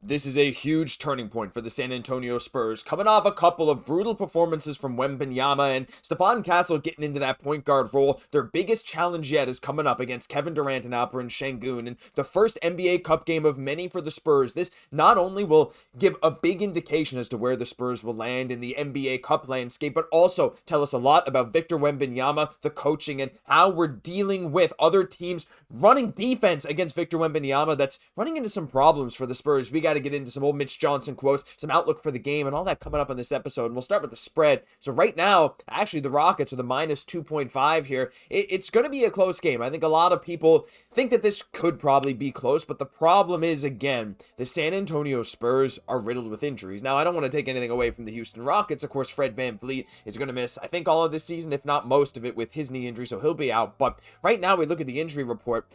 This is a huge turning point for the San Antonio Spurs, coming off a couple of brutal performances from Wembanyama and Stephon Castle getting into that point guard role. Their biggest challenge yet is coming up against Kevin Durant and Alperen Sengun, and the first NBA Cup game of many for the Spurs. This not only will give a big indication as to where the Spurs will land in the NBA Cup landscape, but also tell us a lot about Victor Wembanyama, the coaching, and how we're dealing with other teams running defense against Victor Wembanyama that's running into some problems for the Spurs. We got to get into some old Mitch Johnson quotes, some outlook for the game, and all that coming up on this episode. And we'll start with the spread. So right now, actually, the Rockets are the minus 2.5 here. It's going to be a close game. I think a lot of people think that this could probably be close, but the problem is, again, the San Antonio Spurs are riddled with injuries. Now, I don't want to take anything away from the Houston Rockets. Of course, Fred VanVleet is going to miss, I think, all of this season, if not most of it, with his knee injury, so he'll be out. But right now, we look at the injury report.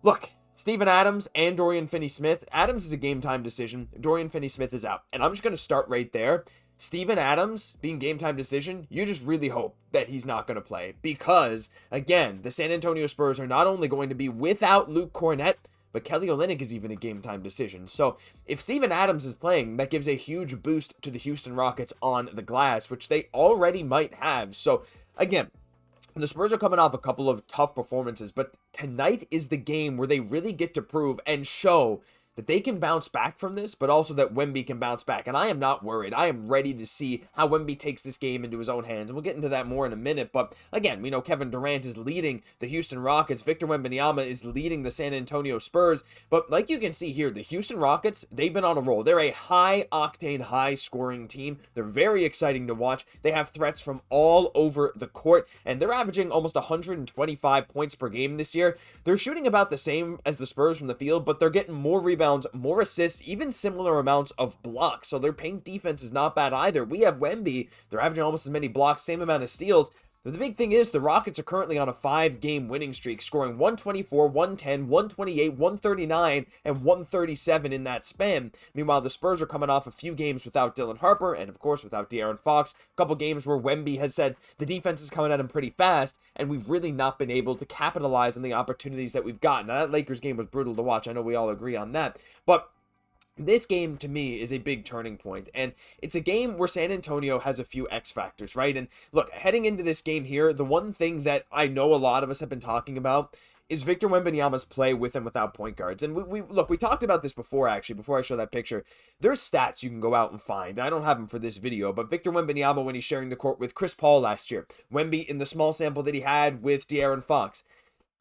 Look, Steven Adams and Dorian Finney-Smith. Adams is a game-time decision. Dorian Finney-Smith is out. And I'm just going to start right there. Steven Adams being game-time decision, you just really hope that he's not going to play. Because, again, the San Antonio Spurs are not only going to be without Luke Kornet, but Kelly Olynyk is even a game-time decision. So if Steven Adams is playing, that gives a huge boost to the Houston Rockets on the glass, which they already might have. So, again, the Spurs are coming off a couple of tough performances, but tonight is the game where they really get to prove and show that they can bounce back from this, but also that Wemby can bounce back. And I am not worried. I am ready to see how Wemby takes this game into his own hands. And we'll get into that more in a minute. But again, we know Kevin Durant is leading the Houston Rockets. Victor Wembanyama is leading the San Antonio Spurs. But like you can see here, the Houston Rockets, they've been on a roll. They're a high-octane, high-scoring team. They're very exciting to watch. They have threats from all over the court. And they're averaging almost 125 points per game this year. They're shooting about the same as the Spurs from the field, but they're getting more rebounds, more assists, even similar amounts of blocks. So their paint defense is not bad either. We have Wemby. They're averaging almost as many blocks, same amount of steals. But the big thing is the Rockets are currently on a 5-game winning streak, scoring 124, 110, 128, 139, and 137 in that span. Meanwhile, the Spurs are coming off a few games without Dylan Harper and, of course, without De'Aaron Fox. A couple games where Wemby has said the defense is coming at him pretty fast, and we've really not been able to capitalize on the opportunities that we've gotten. Now, that Lakers game was brutal to watch. I know we all agree on that. But this game, to me, is a big turning point, and it's a game where San Antonio has a few X factors, right? And look, heading into this game here, the one thing that I know a lot of us have been talking about is Victor Wembanyama's play with and without point guards. And we talked about this before, actually, before I show that picture. There's stats you can go out and find. I don't have them for this video, but Victor Wembanyama when he's sharing the court with Chris Paul last year, Wemby in the small sample that he had with De'Aaron Fox,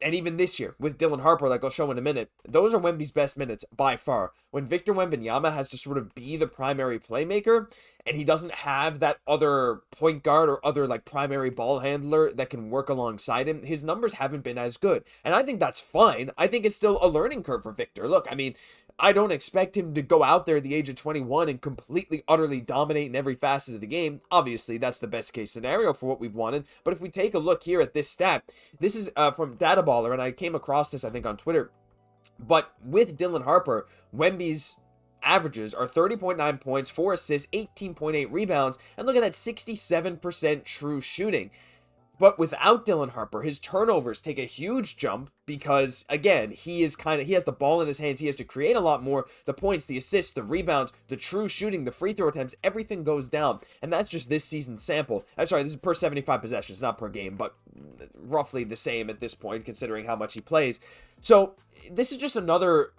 and even this year with Dylan Harper, like I'll show in a minute, those are Wemby's best minutes by far. When Victor Wembanyama has to sort of be the primary playmaker, and he doesn't have that other point guard or other like primary ball handler that can work alongside him, his numbers haven't been as good. And I think that's fine. I think it's still a learning curve for Victor. Look, I mean, I don't expect him to go out there at the age of 21 and completely, utterly dominate in every facet of the game. Obviously, that's the best case scenario for what we've wanted. But if we take a look here at this stat, this is from Data Baller, and I came across this, I think, on Twitter. But with Dylan Harper, Wemby's averages are 30.9 points, 4 assists, 18.8 rebounds, and look at that 67% true shooting. But without Dylan Harper, his turnovers take a huge jump because, again, he has the ball in his hands. He has to create a lot more. The points, the assists, the rebounds, the true shooting, the free throw attempts, everything goes down. And that's just this season's sample. I'm sorry, this is per 75 possessions, not per game, but roughly the same at this point, considering how much he plays. So this is just another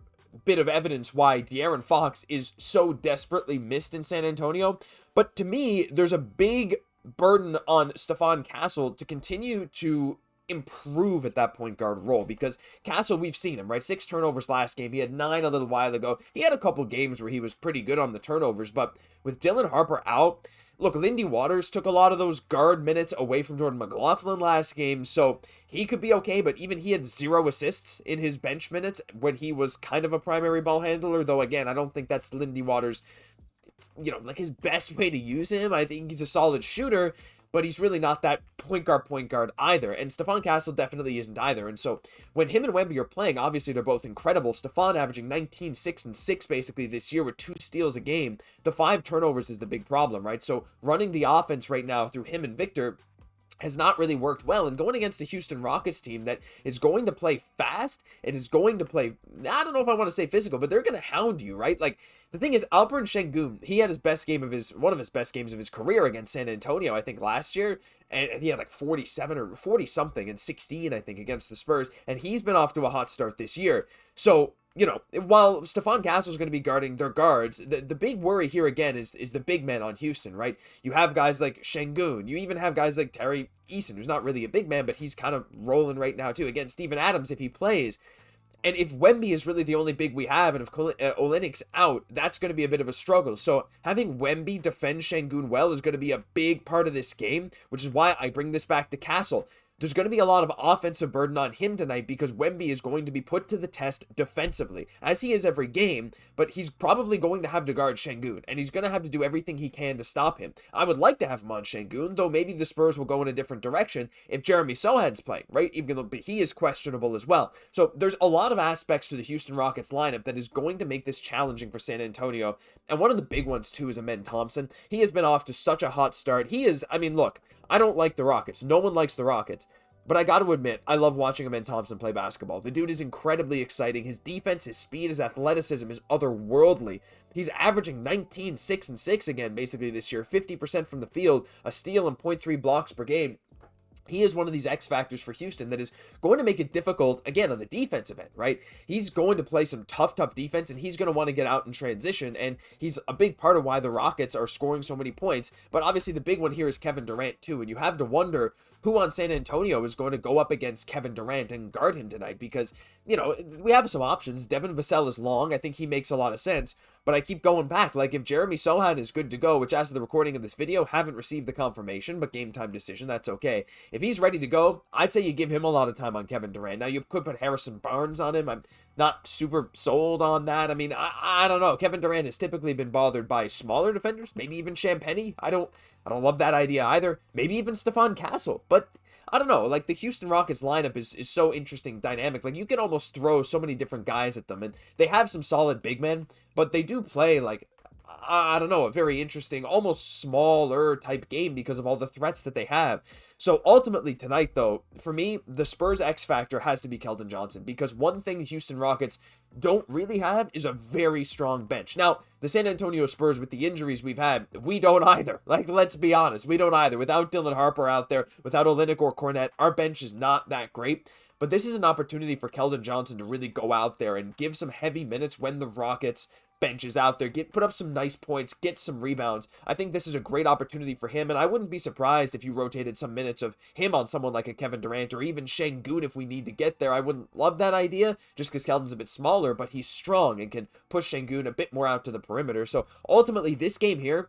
bit of evidence why De'Aaron Fox is so desperately missed in San Antonio. But to me, there's a big burden on Stephon Castle to continue to improve at that point guard role, because Castle, we've seen him, right? 6 turnovers last game. He had 9 a little while ago. He had a couple games where he was pretty good on the turnovers, but with Dylan Harper out, look, Lindy Waters took a lot of those guard minutes away from Jordan McLaughlin last game, so he could be okay, but even he had 0 assists in his bench minutes when he was kind of a primary ball handler, though again, I don't think that's Lindy Waters, like his best way to use him. I think he's a solid shooter, but he's really not that point guard either. And Stephon Castle definitely isn't either. And so when him and Wemby are playing, obviously they're both incredible. Stephon averaging 19, 6, and 6 basically this year with 2 steals a game. The 5 turnovers is the big problem, right? So running the offense right now through him and Victor, has not really worked well. And going against the Houston Rockets team that is going to play fast and is going to play, I don't know if I want to say physical, but they're going to hound you, right? Like, the thing is, Alperen Sengun, he had one of his best games of his career against San Antonio, I think, last year. And he had like 47 or 40 something and 16, I think, against the Spurs. And he's been off to a hot start this year. So, you know, while Stephon Castle is going to be guarding their guards, the big worry here again is the big man on Houston, right? You have guys like Sengun. You even have guys like Terry Eason, who's not really a big man, but he's kind of rolling right now too. Again, Steven Adams, if he plays. And if Wemby is really the only big we have, and if Olynyk's out, that's going to be a bit of a struggle. So having Wemby defend Sengun well is going to be a big part of this game, which is why I bring this back to Castle. There's going to be a lot of offensive burden on him tonight because Wemby is going to be put to the test defensively, as he is every game, but he's probably going to have to guard Sengun, and he's going to have to do everything he can to stop him. I would like to have him on Sengun, though maybe the Spurs will go in a different direction if Jeremy Sochan's playing, right? Even though he is questionable as well. So there's a lot of aspects to the Houston Rockets lineup that is going to make this challenging for San Antonio, and one of the big ones too is Amen Thompson. He has been off to such a hot start. I mean, look, I don't like the Rockets. No one likes the Rockets. But I got to admit, I love watching Amen Thompson play basketball. The dude is incredibly exciting. His defense, his speed, his athleticism is otherworldly. He's averaging 19, 6, and 6 again, basically, this year. 50% from the field, a steal, and 0.3 blocks per game. He is one of these X factors for Houston that is going to make it difficult, again, on the defensive end, right? He's going to play some tough defense, and he's going to want to get out in transition, and he's a big part of why the Rockets are scoring so many points. But obviously the big one here is Kevin Durant, too, and you have to wonder who on San Antonio is going to go up against Kevin Durant and guard him tonight, because, you know, we have some options. Devin Vassell is long. I think he makes a lot of sense. But I keep going back, like if Jeremy Sochan is good to go, which as of the recording of this video, haven't received the confirmation, but game time decision, that's okay. If he's ready to go, I'd say you give him a lot of time on Kevin Durant. Now, you could put Harrison Barnes on him. I'm not super sold on that. I mean, I don't know. Kevin Durant has typically been bothered by smaller defenders, maybe even Champagnie. I don't love that idea either. Maybe even Stephon Castle, but I don't know, like the Houston Rockets lineup is so interesting, dynamic. Like you can almost throw so many different guys at them, and they have some solid big men, but they do play like, I don't know, a very interesting, almost smaller type game because of all the threats that they have. So ultimately tonight, though, for me, the Spurs X factor has to be Keldon Johnson, because one thing the Houston Rockets don't really have is a very strong bench. Now, the San Antonio Spurs, with the injuries we've had, we don't either. Like, let's be honest, we don't either. Without Dylan Harper out there, without Olynyk or Kornet, our bench is not that great. But this is an opportunity for Keldon Johnson to really go out there and give some heavy minutes when the Rockets bench is out there, put up some nice points, get some rebounds. I think this is a great opportunity for him, and I wouldn't be surprised if you rotated some minutes of him on someone like a Kevin Durant or even Sengun if we need to get there. I wouldn't love that idea just because Keldon's a bit smaller, but he's strong and can push Sengun a bit more out to the perimeter. So ultimately, this game here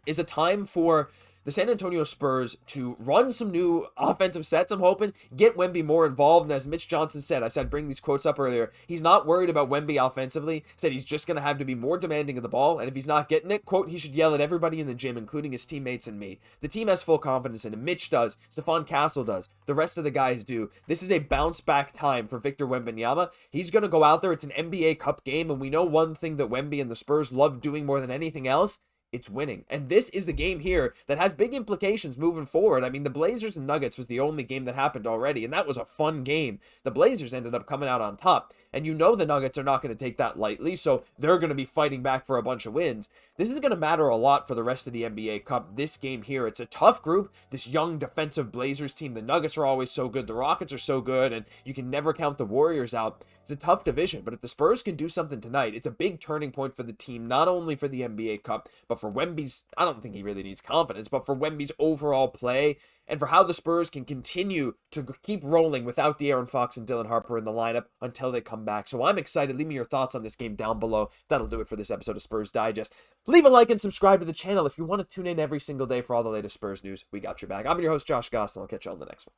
is a time for the San Antonio Spurs to run some new offensive sets, I'm hoping, get Wemby more involved. And as Mitch Johnson said, I said bring these quotes up earlier, he's not worried about Wemby offensively, said he's just going to have to be more demanding of the ball, and if he's not getting it, quote, he should yell at everybody in the gym, including his teammates and me. The team has full confidence in him. Mitch does. Stephon Castle does. The rest of the guys do. This is a bounce-back time for Victor Wembanyama. He's going to go out there. It's an NBA Cup game, and we know one thing that Wemby and the Spurs love doing more than anything else. It's winning. And this is the game here that has big implications moving forward. I mean, the Blazers and Nuggets was the only game that happened already, and that was a fun game. The Blazers ended up coming out on top, and you know the Nuggets are not going to take that lightly, so they're going to be fighting back for a bunch of wins. This is going to matter a lot for the rest of the NBA Cup. This game here, it's a tough group. This young defensive Blazers team, the Nuggets are always so good, the Rockets are so good, and you can never count the Warriors out. It's a tough division, but if the Spurs can do something tonight, it's a big turning point for the team, not only for the NBA Cup, but for Wemby's, I don't think he really needs confidence, but for Wemby's overall play, and for how the Spurs can continue to keep rolling without De'Aaron Fox and Dylan Harper in the lineup until they come back. So I'm excited. Leave me your thoughts on this game down below. That'll do it for this episode of Spurs Digest. Leave a like and subscribe to the channel if you want to tune in every single day for all the latest Spurs news. We got your back. I'm your host, Josh Gosse, and I'll catch you on the next one.